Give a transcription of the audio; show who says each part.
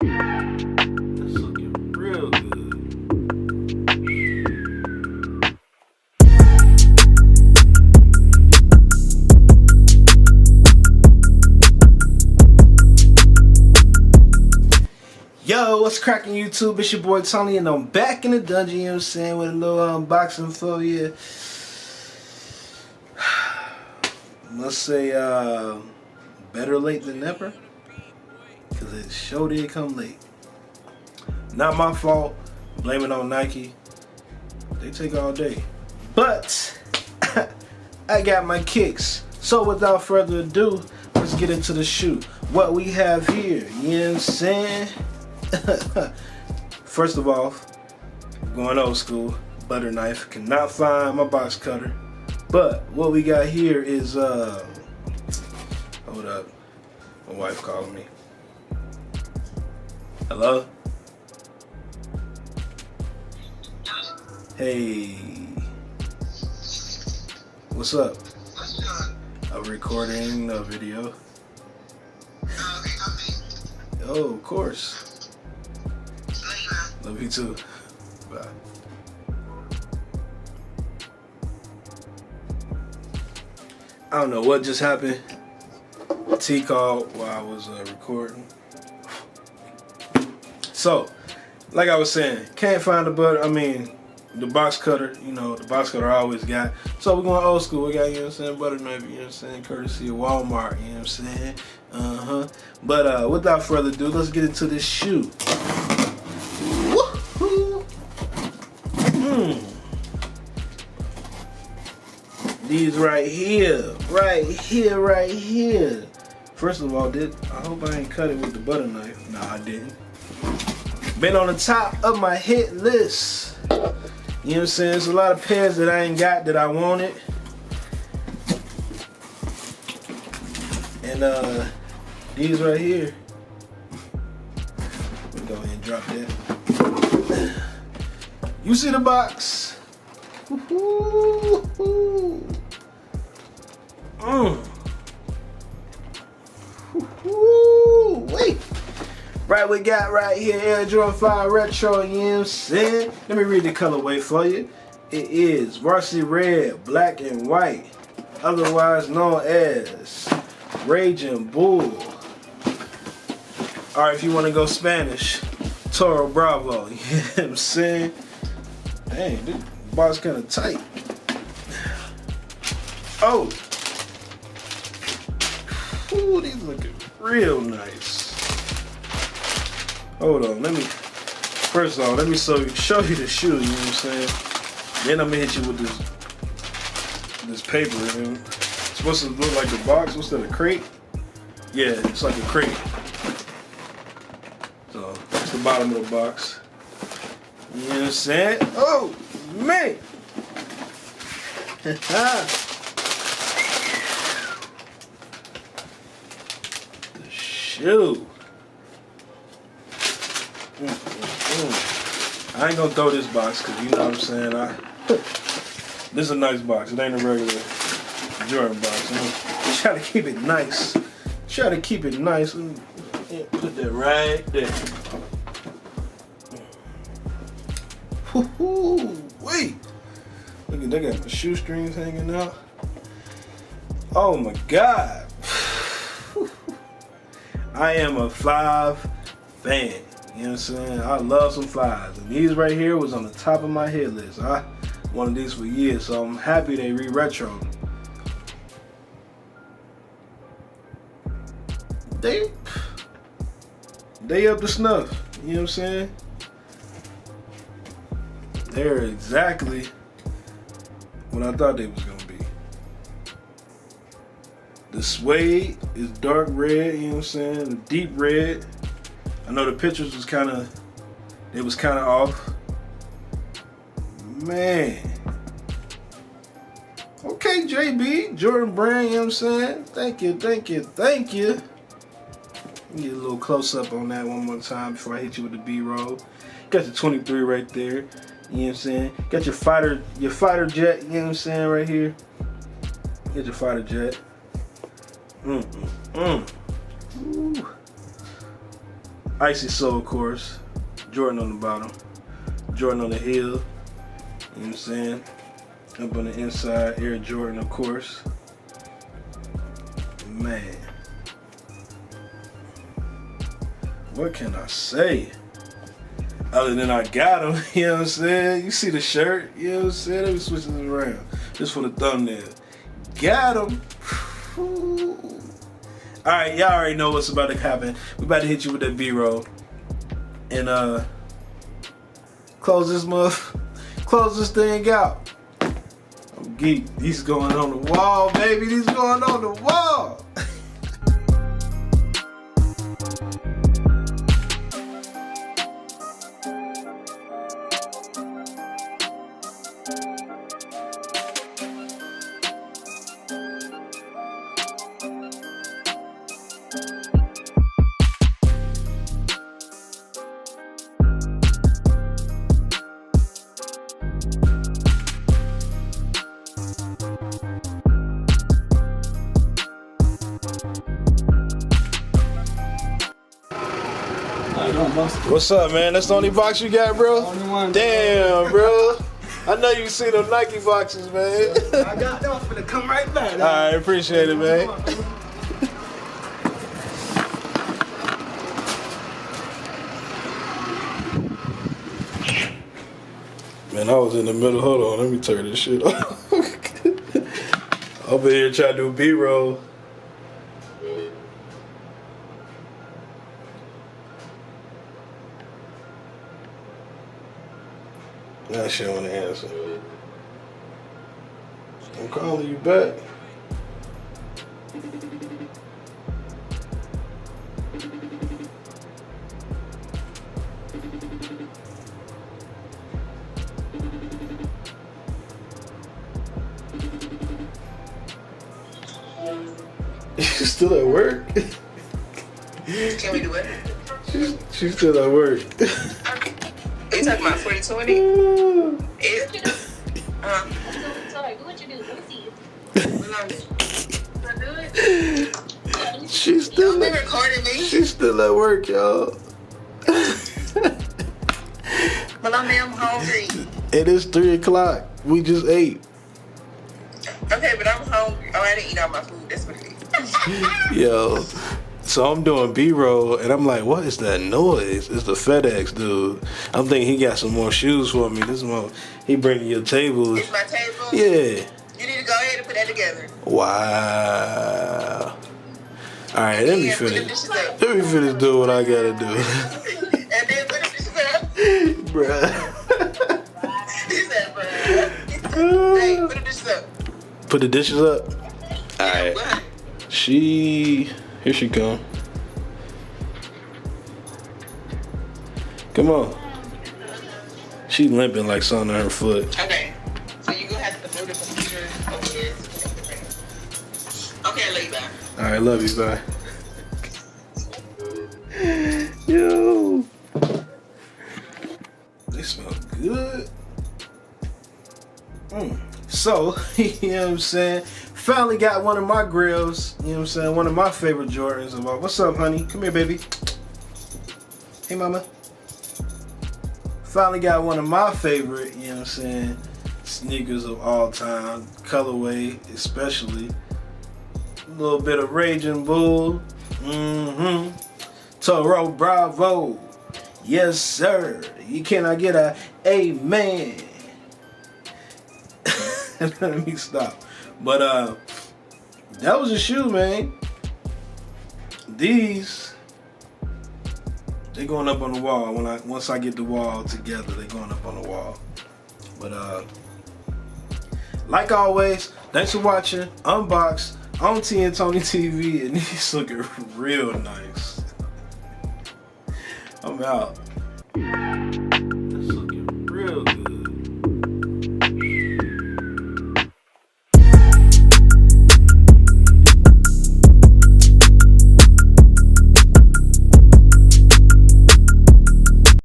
Speaker 1: That's looking real good. Yo, what's cracking YouTube? It's your boy Tony and I'm back in the dungeon, you know what I'm saying, with a little unboxing for you. Let's say better late than never, because it sure did come late. Not my fault, blame it on Nike. They take all day. But I got my kicks. So without further ado, let's get into the shoe. What we have here, you know what I'm saying? First of all, going old school, butter knife. Cannot find my box cutter. But what we got here is hold up. My wife calling me. Hello? Hey. What's up? I'm recording a video. Oh, of course. Love you too. Bye. I don't know what just happened. T called while I was recording. So, like I was saying, can't find the the box cutter. You know, the box cutter I always got. So we're going old school. We got, you know what I'm saying, butter knife, you know what I'm saying, courtesy of Walmart, you know what I'm saying. But without further ado, let's get into this shoe. These right here. First of all, I hope I ain't cut it with the butter knife. Nah, I didn't. Been on the top of my hit list. You know what I'm saying? There's a lot of pairs that I ain't got that I wanted. And these right here. Let me go ahead and drop that. You see the box? Wait. Right, we got right here Air Jordan 5 Retro, you know what I'm saying? Let me read the colorway for you. It is Varsity Red, Black and White, otherwise known as Raging Bull. Or if you want to go Spanish, Toro Bravo, you know what I'm saying? Dang, this box kind of tight. Oh. Ooh, these looking real nice. Hold on, first of all, let me show you the shoe, you know what I'm saying? Then I'm gonna hit you with this paper. It's supposed to look like a box. What's that, a crate? Yeah, it's like a crate. So, that's the bottom of the box. You know what I'm saying? Oh, man! The shoe. I ain't gonna throw this box because you know what I'm saying. This is a nice box. It ain't a regular Jordan box. I'm try to keep it nice. Try to keep it nice. Put that right there. Wait. Look at, they got the shoestrings hanging out. Oh my God. I am a 5 fan. You know what I'm saying? I love some 5s. And these right here was on the top of my hit list. I wanted these for years, so I'm happy they re-retroed. They up to snuff. You know what I'm saying? They're exactly what I thought they was gonna be. The suede is dark red, you know what I'm saying? The deep red. I know the pictures was kind of off. Man. Okay, JB, Jordan Brand, you know what I'm saying? Thank you. Get a little close up on that one more time before I hit you with the B-roll. Got the 23 right there, you know what I'm saying? Got your fighter jet, you know what I'm saying, right here. Get your fighter jet. Ooh. Icy Soul, of course. Jordan on the bottom. Jordan on the heel. You know what I'm saying? Up on the inside, Air Jordan, of course. Man. What can I say? Other than I got him, you know what I'm saying? You see the shirt, you know what I'm saying? Let me switch this around. Just for the thumbnail. Got him. Alright, y'all already know what's about to happen. We about to hit you with that B-roll. And close this thing out. I'm geek. These going on the wall, baby. These going on the wall. What's up, man? That's the only box you got, bro?
Speaker 2: Only one.
Speaker 1: Damn, bro. I know you see them Nike boxes, man.
Speaker 2: I got them. I'm finna come right back.
Speaker 1: Alright, appreciate it, man. Man, I was in the middle. Hold on, let me turn this shit off. Over here trying to do B-roll. Now she don't want to answer. I'm calling you back. You still at work?
Speaker 3: Can we do it?
Speaker 1: She's still at work.
Speaker 3: Are you talking about 4020?
Speaker 4: Sorry, do what you do. Let me see you.
Speaker 1: She's still
Speaker 3: Y'all been recording me?
Speaker 1: She's still at work, y'all.
Speaker 3: But I'm hungry.
Speaker 1: It is 3 o'clock. We just ate.
Speaker 3: Okay, but I'm hungry. Oh, I didn't eat all my food. That's what it is.
Speaker 1: Yo. So I'm doing B-roll, and I'm like, what is that noise? It's the FedEx dude. I'm thinking he got some more shoes for me. He bringing your tables.
Speaker 3: It's my table?
Speaker 1: Yeah.
Speaker 3: You need to go ahead and put that together.
Speaker 1: Wow. All right, let me
Speaker 3: Put them
Speaker 1: finish.
Speaker 3: dishes up.
Speaker 1: Let me finish doing what I gotta do.
Speaker 3: And then put them dishes up.
Speaker 1: Bruh.
Speaker 3: He said, bruh. Hey, put them dishes up.
Speaker 1: Put the dishes up. All right.
Speaker 3: What?
Speaker 1: Here she come. Come on. She limping like something on her foot.
Speaker 3: Okay. So you gonna have to move the computer over here. Okay, I'll let you back.
Speaker 1: All right, love you, bye. Yo. They smell good. So, you know what I'm saying? Finally got one of my grills, you know what I'm saying? One of my favorite Jordans. What's up, honey? Come here, baby. Hey, mama. Finally got one of my favorite, you know what I'm saying, sneakers of all time. Colorway, especially. A little bit of Raging Bull. Toro Bravo. Yes, sir. You cannot get a amen. Let me stop. But that was a shoe, man. These, they going up on the wall. Once I get the wall together, they going up on the wall. But like always, thanks for watching Unboxed on Toni TV, and these looking real nice. I'm out.